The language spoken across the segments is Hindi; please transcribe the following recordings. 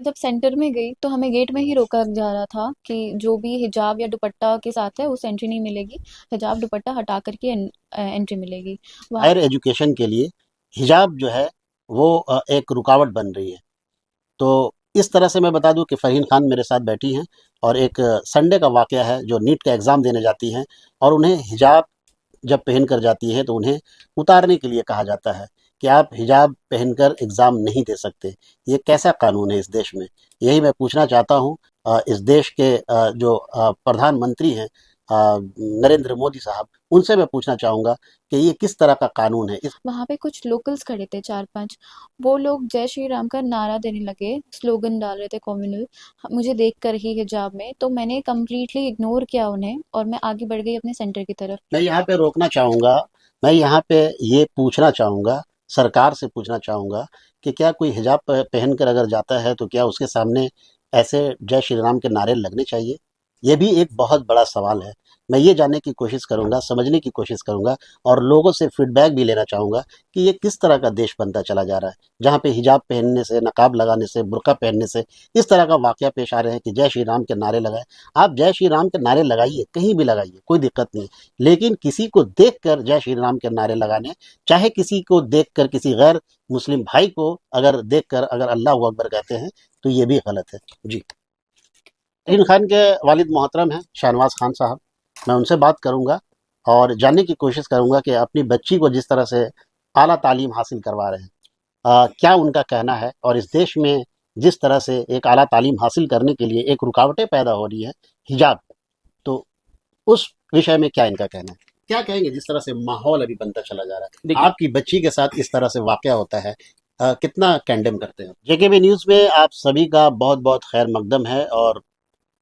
जब सेंटर में गई तो हमें गेट में ही रोका जा रहा था कि जो भी हिजाब या दुपट्टा के साथ है उसे एंट्री नहीं मिलेगी। हिजाब दुपट्टा हटा करके एंट्री मिलेगी वहाँ। हायर एजुकेशन के लिए हिजाब जो है वो एक रुकावट बन रही है। तो इस तरह से मैं बता दूं कि फ़रहीन खान मेरे साथ बैठी हैं और एक संडे का वाक़या है जो नीट का एग्ज़ाम देने जाती हैं और उन्हें हिजाब जब पहन कर जाती है तो उन्हें उतारने के लिए कहा जाता है कि आप हिजाब पहनकर एग्ज़ाम नहीं दे सकते। ये कैसा कानून है इस देश में? यही मैं पूछना चाहता हूँ इस देश के जो प्रधानमंत्री हैं नरेंद्र मोदी साहब, उनसे मैं पूछना चाहूँगा कि ये किस तरह का कानून है? इस वहां पे कुछ लोकल्स खड़े थे, चार पांच। वो लोग जय श्री राम का नारा देने लगे, स्लोगन डाल रहे थे कॉम्युनल। मुझे देख कर ही हिजाब में, तो मैंने कम्प्लीटली इग्नोर किया उन्हें और मैं आगे बढ़ गई अपने सेंटर की तरफ। मैं यहाँ पे रोकना चाहूँगा, मैं यहाँ पे ये पूछना चाहूँगा, सरकार से पूछना चाहूँगा कि क्या कोई हिजाब पहन कर अगर जाता है तो क्या उसके सामने ऐसे जय श्री राम के नारे लगने चाहिए? ये भी एक बहुत बड़ा सवाल है। मैं ये जानने की कोशिश करूँगा, समझने की कोशिश करूँगा और लोगों से फीडबैक भी लेना चाहूँगा कि ये किस तरह का देश बनता चला जा रहा है, जहाँ पे हिजाब पहनने से, नकाब लगाने से, बुर्का पहनने से इस तरह का वाक़या पेश आ रहे हैं कि जय श्री राम के नारे लगाएँ। आप जय श्री राम के नारे लगाइए, कहीं भी लगाइए, कोई दिक्कत नहीं है। लेकिन किसी को देखकर जय श्री राम के नारे लगाने, चाहे किसी को देखकर किसी गैर मुस्लिम भाई को अगर देखकर अगर अल्लाह अकबर कहते हैं तो ये भी गलत है। जी। फरहीन खान के वालिद मोहतरम हैं शाहनवाज खान साहब। मैं उनसे बात करूंगा और जानने की कोशिश करूंगा कि अपनी बच्ची को जिस तरह से आला तालीम हासिल करवा रहे हैं, क्या उनका कहना है और इस देश में जिस तरह से एक आला तालीम हासिल करने के लिए एक रुकावटें पैदा हो रही है, हिजाब, तो उस विषय में क्या इनका कहना है? क्या कहेंगे जिस तरह से माहौल अभी बनता चला जा रहा है? देखिए, आपकी बच्ची के साथ इस तरह से वाकया होता है, कितना कंडेम करते हैं? जेकेबी न्यूज़ में आप सभी का बहुत-बहुत खैर मकदम है और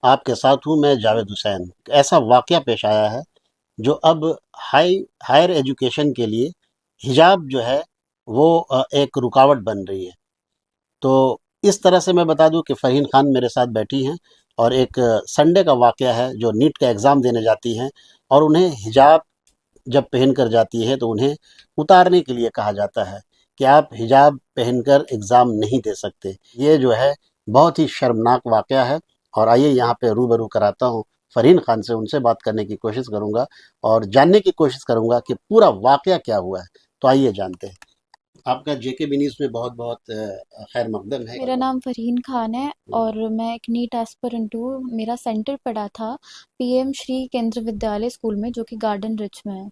आपके साथ हूँ मैं जावेद हुसैन। ऐसा वाकया पेश आया है जो अब हायर एजुकेशन के लिए हिजाब जो है वो एक रुकावट बन रही है। तो इस तरह से मैं बता दूं कि फ़रहीन खान मेरे साथ बैठी हैं और एक संडे का वाकया है जो नीट का एग्ज़ाम देने जाती हैं और उन्हें हिजाब जब पहन कर जाती है तो उन्हें उतारने के लिए कहा जाता है कि आप हिजाब पहनकर एग्ज़ाम नहीं दे सकते। ये जो है बहुत ही शर्मनाक वाकया है और आइए यहाँ पे रूबरू कराता हूँ फ़रहीन खान से, उनसे बात करने की कोशिश करूँगा और जानने की कोशिश करूँगा कि पूरा वाकया क्या हुआ है। तो आइए जानते हैं। आपका जेकेबी न्यूज़ में बहुत-बहुत खैर मकदम है। मेरा नाम फरहीन खान है और मैं एक नीट एस्पिरेंट हूँ। मेरा सेंटर पड़ा था पीएम श्री केंद्र विद्यालय स्कूल में, जो कि गार्डन रिच में है।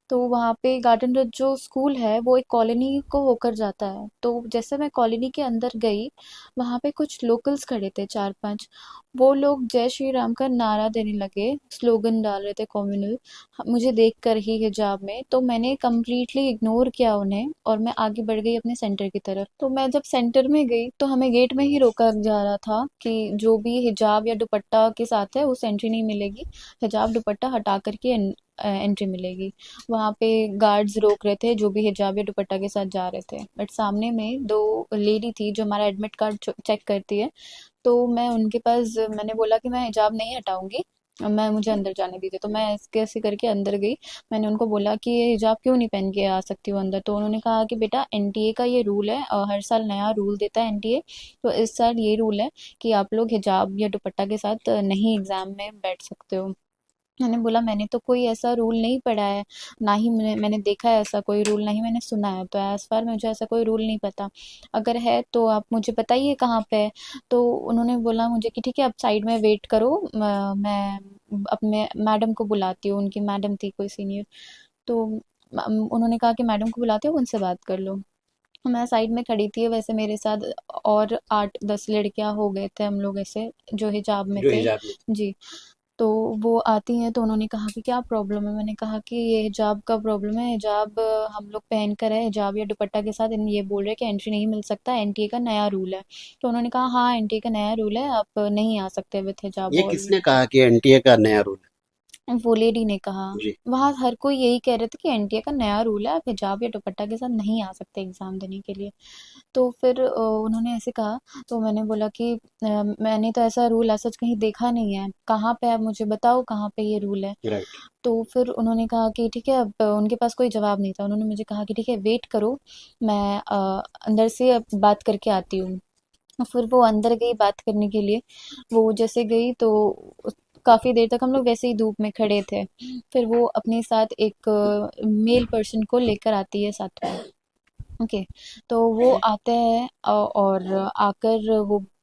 तो वहाँ पे गार्डन रिच जो स्कूल है वो एक कॉलोनी को होकर जाता है। तो जैसे मैं कॉलोनी के अंदर गई, वहाँ पे कुछ लोकल्स खड़े थे, चार पांच। वो लोग जय श्री राम का नारा देने लगे, स्लोगन डाल रहे थे कॉम्युनल। मुझे देख कर ही हिजाब में, तो मैंने कम्प्लीटली इग्नोर किया उन्हें और मैं आगे बढ़ गई अपने सेंटर की तरफ। तो मैं जब सेंटर में गई तो हमें गेट में ही रोका जा रहा था कि जो भी हिजाब या दुपट्टा के साथ है उसे एंट्री नहीं मिलेगी। हिजाब दुपट्टा हटा करके एंट्री मिलेगी। वहाँ पे गार्ड्स रोक रहे थे जो भी हिजाब या दुपट्टा के साथ जा रहे थे, बट सामने में दो लेडी थी जो हमारा एडमिट कार्ड चेक करती है। तो मैं उनके पास, मैंने बोला कि मैं हिजाब नहीं हटाऊंगी, मैं मुझे अंदर जाने दीजिए। तो मैं ऐसे कैसे करके अंदर गई। मैंने उनको बोला कि ये हिजाब क्यों नहीं पहन के आ सकती हूँ अंदर। तो उन्होंने कहा कि बेटा एनटीए का ये रूल है और हर साल नया रूल देता है एनटीए। तो इस साल ये रूल है कि आप लोग हिजाब या दुपट्टा के साथ नहीं एग्जाम में बैठ सकते हो। मैंने बोला मैंने तो कोई ऐसा रूल नहीं पढ़ा है, ना ही मैंने देखा है ऐसा कोई रूल, ना ही मैंने सुना है। तो एज फार मुझे ऐसा कोई रूल नहीं पता। अगर है तो आप मुझे बताइए कहाँ पे है। तो उन्होंने बोला मुझे कि ठीक है आप साइड में वेट करो, मैं अपने मैडम को बुलाती हूँ। उनकी मैडम थी कोई सीनियर। तो उन्होंने कहा कि मैडम को बुलाते हो, उनसे बात कर लो। मैं साइड में खड़ी थी, वैसे मेरे साथ और 8-10 लड़कियां हो गए थे हम लोग ऐसे, जो हिजाब में जो थे। हिजाब में जी। तो वो आती हैं तो उन्होंने कहा कि क्या प्रॉब्लम है। मैंने कहा कि ये हिजाब का प्रॉब्लम है, हिजाब हम लोग पहन कर है, हिजाब या दुपट्टा के साथ ये बोल रहे हैं कि एंट्री नहीं मिल सकता, एनटीए का नया रूल है। तो उन्होंने कहा हाँ एनटीए का नया रूल है, आप नहीं आ सकते विथ हिजाब ये ऑल। किसने कहा कि एनटीए का नया रूल वो लेडी ने कहा। है? जी। वहाँ हर कोई यही कह रहे थे कि एनटीए का नया रूल है, आप हिजाब या दुपट्टा के साथ नहीं आ सकते एग्जाम देने के लिए। तो फिर उन्होंने ऐसे कहा। तो मैंने बोला कि मैंने तो ऐसा रूल ऐसा कहीं देखा नहीं है, कहाँ पे, आप मुझे बताओ कहाँ पे ये रूल है। राइट। तो फिर उन्होंने कहा कि ठीक है। अब उनके पास कोई जवाब नहीं था। उन्होंने मुझे कहा कि ठीक है वेट करो, मैं अंदर से अब बात करके आती हूँ। फिर वो अंदर गई बात करने के लिए। वो जैसे गई तो काफ़ी देर तक हम लोग वैसे ही धूप में खड़े थे। फिर वो अपने साथ एक मेल पर्सन को लेकर आती है साथ में। ओके। तो वो आते हैं और आकर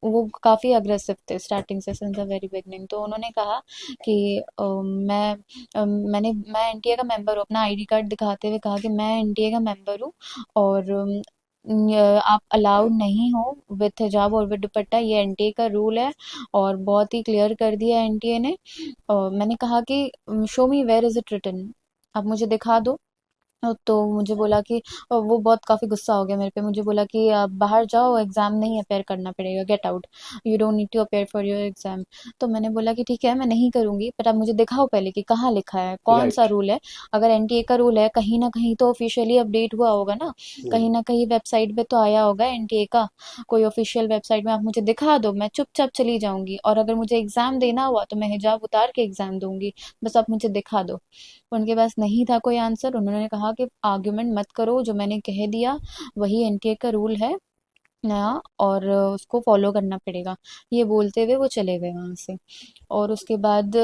वो काफ़ी अग्रेसिव थे स्टार्टिंग से, सिंस द वेरी बिगनिंग। तो उन्होंने कहा कि मैं एनटीए का मेंबर हूँ, अपना आईडी कार्ड दिखाते हुए कहा कि मैं एनटीए का मेंबर हूँ और आप अलाउड नहीं हो विथ हिजाब और विद दुपट्टा, ये एनटीए का रूल है। और बहुत ही क्लियर कर दिया एनटीए ने। मैंने कहा कि show me where is it written, आप मुझे दिखा दो। तो मुझे बोला कि वो बहुत काफ़ी गुस्सा हो गया मेरे पे। मुझे बोला कि आप बाहर जाओ, एग्ज़ाम नहीं अपेयर करना पड़ेगा, get out, you don't need to appear for your exam. तो मैंने बोला कि ठीक है, मैं नहीं करूँगी, बट आप मुझे दिखाओ पहले कि कहाँ लिखा है, कौन सा राइट। रूल है। अगर एनटीए का रूल है, कहीं ना कहीं तो ऑफिशियली अपडेट हुआ होगा ना, कहीं हम्म। ना कहीं वेबसाइट पे तो आया होगा एनटीए का, कोई ऑफिशियल वेबसाइट में। आप मुझे दिखा दो, मैं चुपचाप चली जाऊंगी, और अगर मुझे एग्ज़ाम देना हुआ तो मैं हिजाब उतार के एग्ज़ाम दूंगी, बस आप मुझे दिखा दो। उनके पास नहीं था कोई आंसर। उन्होंने कहा कि आर्ग्यूमेंट मत करो, जो मैंने कह दिया वही एनटीए का रूल है नया, और उसको फॉलो करना पड़ेगा। ये बोलते हुए वो चले गए वहाँ से। और उसके बाद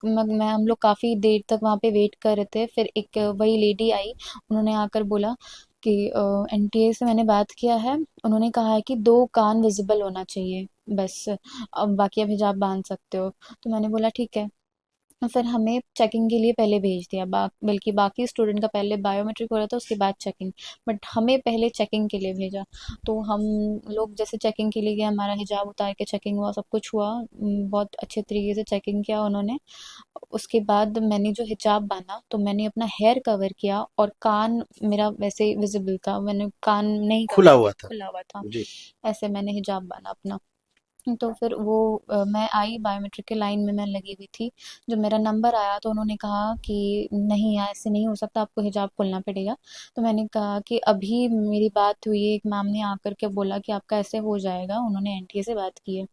मैं हम लोग काफ़ी देर तक वहाँ पे वेट कर रहे थे। फिर एक वही लेडी आई, उन्होंने आकर बोला कि एनटीए से मैंने बात किया है, उन्होंने कहा है कि 2 कान विजिबल होना चाहिए बस, अब बाकी आप हिजाब बांध सकते हो। तो मैंने बोला ठीक है। फिर हमें चेकिंग के लिए पहले भेज दिया, बल्कि बाकी स्टूडेंट का पहले बायोमेट्रिक हो रहा था, उसके बाद चेकिंग, बट हमें पहले चेकिंग के लिए भेजा। तो हम लोग जैसे चेकिंग के लिए गए, हमारा हिजाब उतार के चेकिंग हुआ, सब कुछ हुआ। बहुत अच्छे तरीके से चेकिंग किया उन्होंने। उसके बाद मैंने जो हिजाब बांधा, तो मैंने अपना हेयर कवर किया और कान मेरा वैसे विजिबल था, मैंने कान नहीं कवर खुला किया, हुआ था। खुला हुआ था। जी। ऐसे मैंने हिजाब बांधा अपना। तो फिर वो मैं आई, बायोमेट्रिक के लाइन में मैं लगी हुई थी। जब मेरा नंबर आया तो उन्होंने कहा कि नहीं, ऐसे नहीं हो सकता, आपको हिजाब खोलना पड़ेगा। तो मैंने कहा कि अभी मेरी बात हुई है, एक मैम ने आकर के बोला कि आपका ऐसे हो जाएगा, उन्होंने एनटीए से बात की है।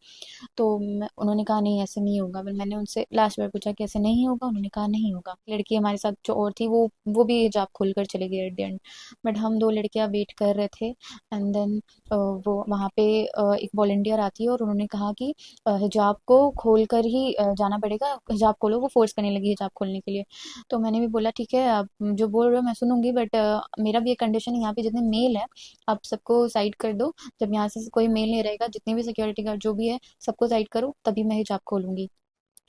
तो उन्होंने कहा नहीं, ऐसे नहीं होगा। फिर मैंने उनसे लास्ट बार पूछा कि ऐसे नहीं होगा, उन्होंने कहा नहीं होगा। लड़की हमारे साथ जो और थी, वो भी हिजाब खोल कर चले गए एट द एंड। बट हम 2 लड़कियां वेट कर रहे थे। एंड देन वो वहाँ पे एक वॉलंटियर आती है और उन्होंने कहा कि हिजाब को खोल कर ही जाना पड़ेगा, हिजाब खोलो। वो फोर्स करने लगी हिजाब खोलने के लिए। तो मैंने भी बोला ठीक है, आप जो बोल रहे हो मैं सुनूंगी, बट मेरा भी एक कंडीशन है, यहाँ पे जितने मेल है आप सबको साइड कर दो। जब यहाँ से कोई मेल नहीं रहेगा, जितने भी सिक्योरिटी गार्ड जो भी है, सबको साइड करो, तभी मैं हिजाब खोलूंगी।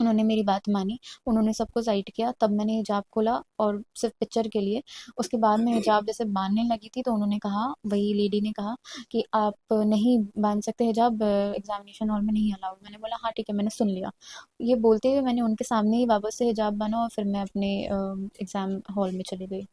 उन्होंने मेरी बात मानी, उन्होंने सबको साइड किया, तब मैंने हिजाब खोला, और सिर्फ पिक्चर के लिए। उसके बाद मैं हिजाब जैसे बांधने लगी थी तो उन्होंने कहा, वही लेडी ने कहा कि आप नहीं बांध सकते हिजाब, एग्जामिनेशन हॉल में नहीं अलाउड। मैंने बोला हाँ ठीक है, मैंने सुन लिया। ये बोलते हुए मैंने उनके सामने ही वापस से हिजाब बांधा और फिर मैं अपने एग्जाम हॉल में चली गई।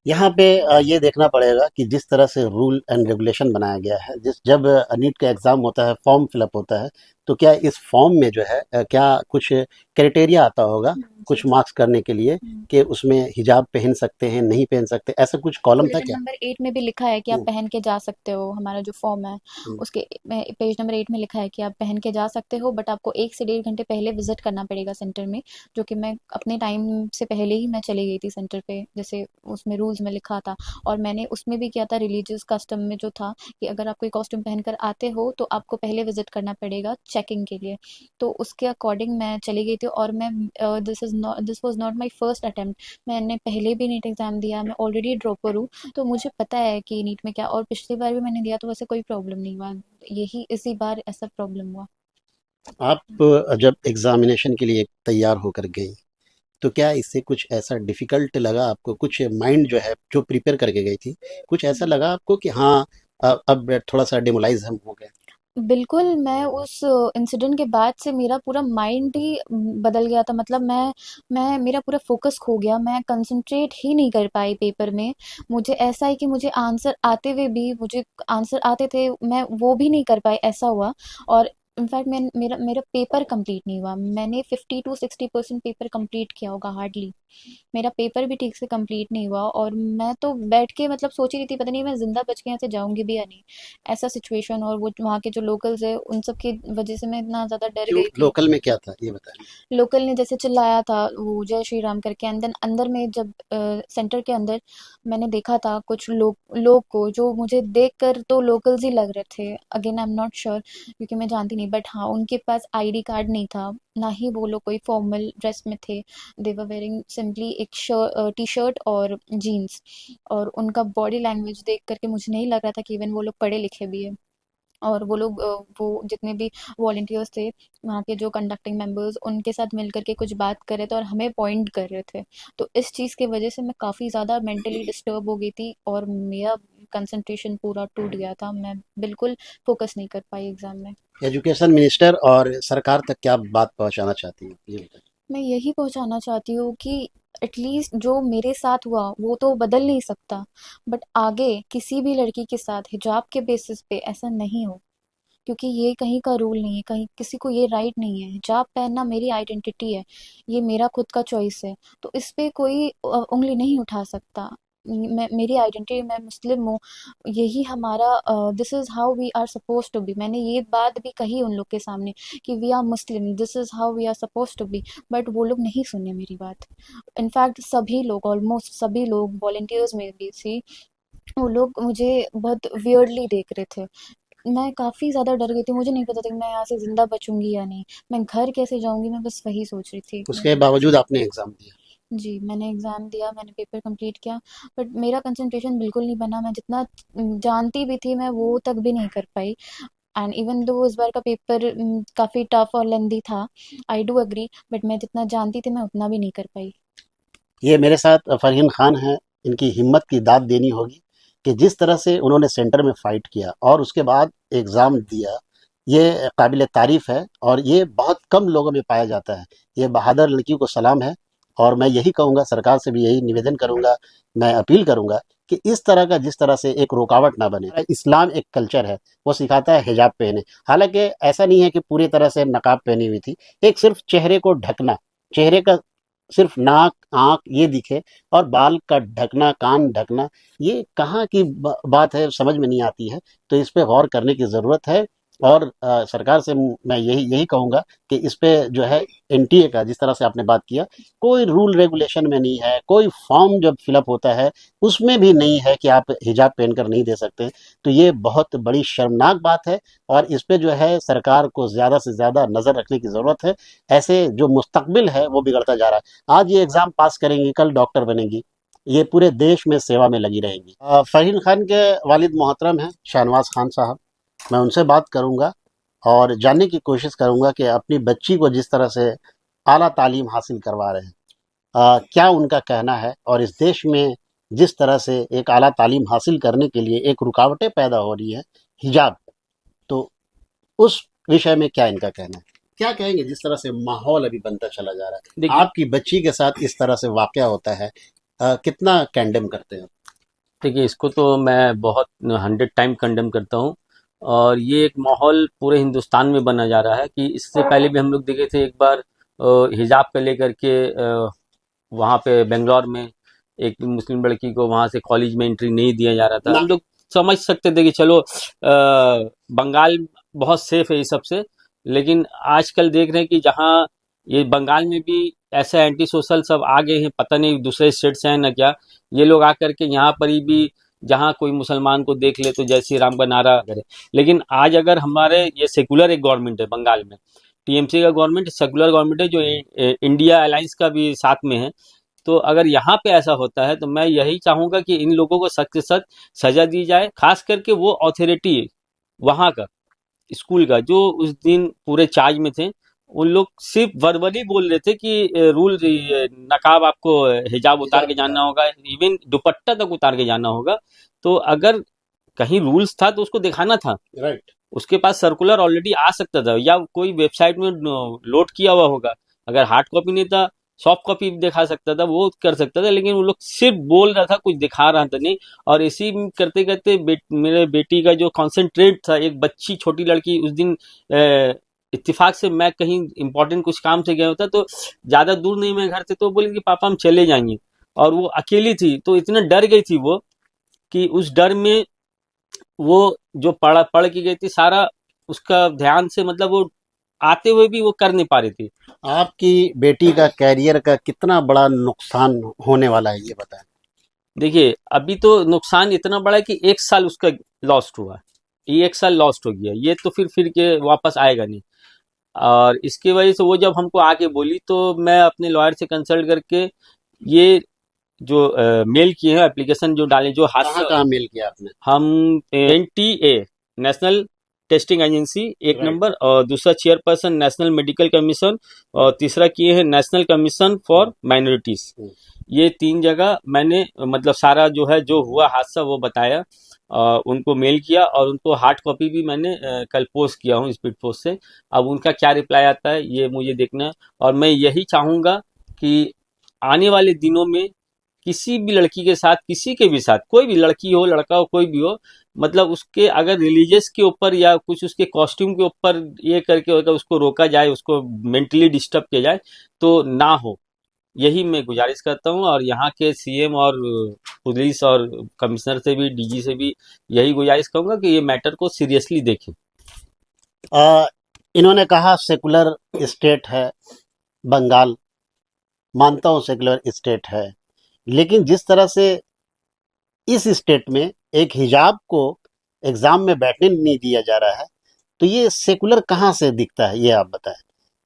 यहाँ पे ये देखना पड़ेगा कि जिस तरह से रूल एंड रेगुलेशन बनाया गया है, जिस जब नीट का एग्ज़ाम होता है, फॉर्म फिलअप होता है, तो क्या इस फॉर्म में जो है क्या कुछ क्राइटेरिया आता होगा जी कुछ जी। मार्क्स करने के लिए हम्म। कि उसमें हिजाब पहन सकते हैं, नहीं पहन सकते, ऐसा कुछ कॉलम था बुलेटिन क्या? नंबर 8 में भी लिखा है कि आप हुँ, पहन के जा सकते हो, हमारा जो फॉर्म है हुँ, उसके पेज नंबर 8 में लिखा है कि आप पहन के जा सकते हो, बट आपको 1 से 1.5 घंटे पहले विजिट करना पड़ेगा सेंटर में। जो कि मैं अपने टाइम से पहले ही मैं चली गई थी सेंटर पे, जैसे उसमें रूल्स में लिखा था। और मैंने उसमें भी किया था, रिलीजियस कस्टम में जो था कि अगर आप कोई कॉस्ट्यूम पहनकर आते हो तो आपको पहले विजिट करना पड़ेगा चेकिंग के लिए। तो उसके अकॉर्डिंग मैं चली गई थी। और मैं this was not my first attempt, मैंने पहले भी नीट एग्जाम दिया, मैं ऑलरेडी ड्रॉपर हूँ। तो मुझे पता है कि नीट में क्या, और पिछली बार भी मैंने दिया तो वैसे कोई प्रॉब्लम नहीं हुआ, यही इसी बार ऐसा प्रॉब्लम हुआ। आप जब एग्ज़ामिनेशन के लिए तैयार होकर गईं, तो क्या इससे कुछ ऐसा डिफ़िकल्ट लगा आपको? कुछ माइंड जो है, जो प्रिपेयर करके गई थी, कुछ ऐसा लगा आपको कि हाँ, अब थोड़ा-सा डिमोरलाइज़ हम हो गए? बिल्कुल, मैं उस इंसिडेंट के बाद से मेरा पूरा माइंड ही बदल गया था। मतलब मैं मेरा पूरा फ़ोकस खो गया, मैं कंसंट्रेट ही नहीं कर पाई पेपर में। मुझे ऐसा है कि मुझे आंसर आते हुए भी, मुझे आंसर आते थे, मैं वो भी नहीं कर पाई, ऐसा हुआ। और इनफैक्ट मेरा मेरा पेपर कंप्लीट नहीं हुआ। मैंने 50 to 60% पेपर कंप्लीट किया होगा हार्डली। मेरा पेपर भी ठीक से कंप्लीट नहीं हुआ और मैं तो बैठ के मतलब सोच ही रही थी पता नहीं मैं ज़िंदा बच के यहाँ से जाऊँगी भी या नहीं। ऐसा सिचुएशन और वो वहाँ के जो लोकल्स हैं उन सब की वज़ह से मैं इतना ज़्यादा डर क्यों? गई थी। लोकल में क्या था ये बताइए। लोकल ने जैसे चिल्लाया था वो जय श्री राम करके एंड देन अंदर में जब सेंटर के अंदर मैंने देखा था कुछ लोग को जो मुझे देखकर तो लोकल्स ही लग रहे थे। Again I am not sure क्योंकि मैं जानती नहीं बट हाँ उनके पास आईडी कार्ड नहीं था, ना ही वो लोग कोई फॉर्मल ड्रेस में थे। दे वर वेयरिंग सिंपली एक टी शर्ट और जीन्स और उनका बॉडी लैंग्वेज देख करके मुझे नहीं लग रहा था कि इवन वो लोग पढ़े लिखे भी है। और वो लोग वो जितने भी वॉलंटियर्स थे वहाँ के जो कंडक्टिंग मेंबर्स उनके साथ मिल करके कुछ बात कर रहे थे और हमें पॉइंट कर रहे थे। तो इस चीज़ की वजह से मैं काफ़ी ज़्यादा मेंटली डिस्टर्ब हो गई थी और मेरा कंसंट्रेशन पूरा टूट गया था। मैं बिल्कुल फोकस नहीं कर पाई एग्ज़ाम में। एजुकेशन मिनिस्टर और सरकार तक क्या बात पहुंचाना चाहती हैं ये बताइए। मैं यही पहुंचाना चाहती हूँ कि एटलीस्ट जो मेरे साथ हुआ वो तो बदल नहीं सकता, बट आगे किसी भी लड़की के साथ हिजाब के बेसिस पे ऐसा नहीं हो। क्योंकि ये कहीं का रूल नहीं है, कहीं किसी को ये राइट नहीं है। हिजाब पहनना मेरी आइडेंटिटी है, ये मेरा खुद का चॉइस है। तो इस पे कोई उंगली नहीं उठा सकता। मैं मेरी आइडेंटिटी मैं मुस्लिम हूँ, यही हमारा this is how we are suppose to be. मैंने ये बात भी कही उन लोग के सामने कि we are Muslim, this is how we are suppose to be, but वो लोग नहीं सुने मेरी बात। इनफैक्ट सभी लोग ऑलमोस्ट सभी लोग वॉलंटियर्स में भी थी, वो लोग मुझे बहुत वियर्डली देख रहे थे। मैं काफ़ी ज़्यादा डर गई थी, मुझे नहीं पता था कि मैं यहाँ से ज़िंदा बचूंगी या नहीं, मैं घर कैसे जाऊंगी, मैं बस वही सोच रही थी। उसके बावजूद आपने एग्जाम दिया। जी मैंने एग्ज़ाम दिया, मैंने पेपर कंप्लीट किया, बट मेरा कंसंट्रेशन बिल्कुल नहीं बना। मैं जितना जानती भी थी मैं वो तक भी नहीं कर पाई। एंड इवन दो इस बार का पेपर काफ़ी टफ और लेंदी था, आई डू अग्री, बट मैं जितना जानती थी मैं उतना भी नहीं कर पाई। ये मेरे साथ फरहीन खान हैं। इनकी हिम्मत की दाद देनी होगी कि जिस तरह से उन्होंने सेंटर में फाइट किया और उसके बाद एग्ज़ाम दिया, ये काबिल तारीफ़ है और ये बहुत कम लोगों में पाया जाता है। ये बहादुर लड़की को सलाम है। और मैं यही कहूँगा, सरकार से भी यही निवेदन करूँगा, मैं अपील करूँगा कि इस तरह का जिस तरह से एक रुकावट ना बने। इस्लाम एक कल्चर है, वो सिखाता है हिजाब पहने। हालांकि ऐसा नहीं है कि पूरी तरह से नकाब पहनी हुई थी, एक सिर्फ चेहरे को ढकना, चेहरे का सिर्फ नाक आंख ये दिखे और बाल का ढकना, कान ढकना, ये कहाँ की बात है, समझ में नहीं आती है। तो इस पे गौर करने की ज़रूरत है। और सरकार से मैं यही यही कहूँगा कि इस पे जो है एनटीए का, जिस तरह से आपने बात किया, कोई रूल रेगुलेशन में नहीं है, कोई फॉर्म जब फिलअप होता है उसमें भी नहीं है कि आप हिजाब पहनकर नहीं दे सकते। तो ये बहुत बड़ी शर्मनाक बात है और इस पे जो है सरकार को ज़्यादा से ज़्यादा नज़र रखने की ज़रूरत है। ऐसे जो मुस्तकबिल है वो बिगड़ता जा रहा है। आज ये एग्ज़ाम पास करेंगी, कल डॉक्टर बनेंगी, ये पूरे देश में सेवा में लगी रहेंगी। फ़हीम खान के वालिद मोहतरम हैं शाहनवाज खान साहब। मैं उनसे बात करूंगा और जानने की कोशिश करूंगा कि अपनी बच्ची को जिस तरह से आला तालीम हासिल करवा रहे हैं, क्या उनका कहना है और इस देश में जिस तरह से एक आला तालीम हासिल करने के लिए एक रुकावटें पैदा हो रही है, हिजाब, तो उस विषय में क्या इनका कहना है। क्या कहेंगे जिस तरह से माहौल अभी बनता चला जा रहा है, देखिए आपकी बच्ची के साथ इस तरह से वाकया होता है, कितना कैंडम करते हैं। देखिए इसको तो मैं बहुत 100 टाइम कंडेम करता हूँ। और ये एक माहौल पूरे हिंदुस्तान में बना जा रहा है कि इससे पहले भी हम लोग देखे थे एक बार हिजाब को लेकर के वहाँ पे बेंगलोर में एक मुस्लिम लड़की को वहाँ से कॉलेज में एंट्री नहीं दिया जा रहा था। हम लोग समझ सकते थे कि चलो बंगाल बहुत सेफ है इस सब से। लेकिन आजकल देख रहे हैं कि जहाँ ये बंगाल में भी ऐसे एंटी सोशल सब आ गए हैं, पता नहीं दूसरे स्टेट से हैं ना क्या, ये लोग आकर के यहाँ पर ही भी जहाँ कोई मुसलमान को देख ले तो जय श्री राम का नारा करे। लेकिन आज अगर हमारे ये सेकुलर एक गवर्नमेंट है बंगाल में, टीएमसी का गवर्नमेंट सेकुलर गवर्नमेंट है जो इंडिया अलायंस का भी साथ में है। तो अगर यहाँ पे ऐसा होता है तो मैं यही चाहूंगा कि इन लोगों को सख्त से सख्त सजा दी जाए, खास करके वो अथॉरिटी वहां का स्कूल का जो उस दिन पूरे चार्ज में थे। उन लोग सिर्फ वर्बली बोल रहे थे कि रूल नकाब आपको हिजाब उतार के जाना होगा, इवन दुपट्टा तक उतार के जाना होगा। तो अगर कहीं रूल्स था तो उसको दिखाना था। राइट। उसके पास सर्कुलर ऑलरेडी आ सकता था या कोई वेबसाइट में लोड किया हुआ होगा। अगर हार्ड कॉपी नहीं था, सॉफ्ट कॉपी दिखा सकता था, वो कर सकता था। लेकिन वो लोग सिर्फ बोल रहा था, कुछ दिखा रहा था नहीं। और इसी करते करते मेरे बेटी का जो कॉन्सेंट्रेट था, एक बच्ची छोटी लड़की उस दिन इत्तेफाक से मैं कहीं इंपॉर्टेंट कुछ काम से गया होता, तो ज्यादा दूर नहीं मैं घर से, तो बोली कि पापा हम चले जाएंगे। और वो अकेली थी, तो इतना डर गई थी वो कि उस डर में वो जो पढ़ के गई थी सारा, उसका ध्यान से मतलब वो आते हुए भी वो कर नहीं पा रही थी। आपकी बेटी का कैरियर का कितना बड़ा नुकसान होने वाला है, ये बताएं। देखिए अभी तो नुकसान इतना बड़ा है कि एक साल उसका लॉस्ट हुआ, ये एक साल लॉस्ट हो गया, ये तो फिर के वापस आएगा नहीं। और इसकी वजह से वो जब हमको आके बोली, तो मैं अपने लॉयर से कंसल्ट करके ये जो मेल किए हैं, एप्लीकेशन जो डाले, जो कहाँ हादसा, कहाँ मेल किया आपने? हम एनटीए, नेशनल टेस्टिंग एजेंसी एक राइट। नंबर, और दूसरा चेयरपर्सन नेशनल मेडिकल कमीशन, और तीसरा किए हैं नेशनल कमीशन फॉर माइनॉरिटीज। हम्म। ये 3 जगह मैंने मतलब सारा जो है जो हुआ हादसा वो बताया, उनको मेल किया, और उनको हार्ड कॉपी भी मैंने कल पोस्ट किया हूँ स्पीड पोस्ट से। अब उनका क्या रिप्लाई आता है ये मुझे देखना है। और मैं यही चाहूंगा कि आने वाले दिनों में किसी भी लड़की के साथ, किसी के भी साथ, कोई भी लड़की हो लड़का हो कोई भी हो, मतलब उसके अगर रिलीजियस के ऊपर या कुछ उसके कॉस्ट्यूम के ऊपर ये करके अगर उसको रोका जाए, उसको मेंटली डिस्टर्ब किया जाए, तो ना हो। यही मैं गुजारिश करता हूँ, और यहाँ के सीएम और पुलिस और कमिश्नर से भी, डीजी से भी यही गुजारिश करूंगा कि ये मैटर को सीरियसली देखें। अ, इन्होंने कहा सेकुलर स्टेट है बंगाल, मानता हूँ सेकुलर स्टेट है, लेकिन जिस तरह से इस स्टेट में एक हिजाब को एग्जाम में बैठने नहीं दिया जा रहा है, तो ये सेकुलर कहाँ से दिखता है, ये आप बताएं।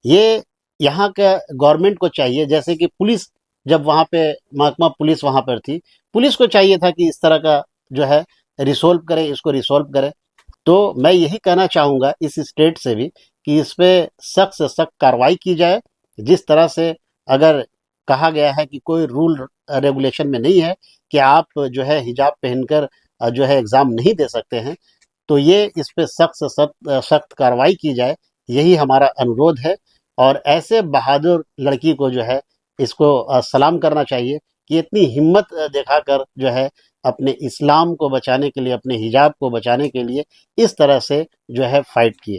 ये यहाँ का गवर्नमेंट को चाहिए, जैसे कि पुलिस, जब वहाँ पे महकमा पुलिस वहाँ पर थी, पुलिस को चाहिए था कि इस तरह का जो है रिसोल्व करे, इसको रिसोल्व करे। तो मैं यही कहना चाहूँगा इस स्टेट से भी कि इस पे सख्त से सख्त कार्रवाई की जाए। जिस तरह से अगर कहा गया है कि कोई रूल रेगुलेशन में नहीं है कि आप जो है हिजाब पहनकर जो है एग्ज़ाम नहीं दे सकते हैं, तो ये इस पे सख्त से सख्त सख्त कार्रवाई की जाए, यही हमारा अनुरोध है। और ऐसे बहादुर लड़की को जो है इसको सलाम करना चाहिए कि इतनी हिम्मत दिखाकर जो है अपने इस्लाम को बचाने के लिए, अपने हिजाब को बचाने के लिए इस तरह से जो है फाइट किए।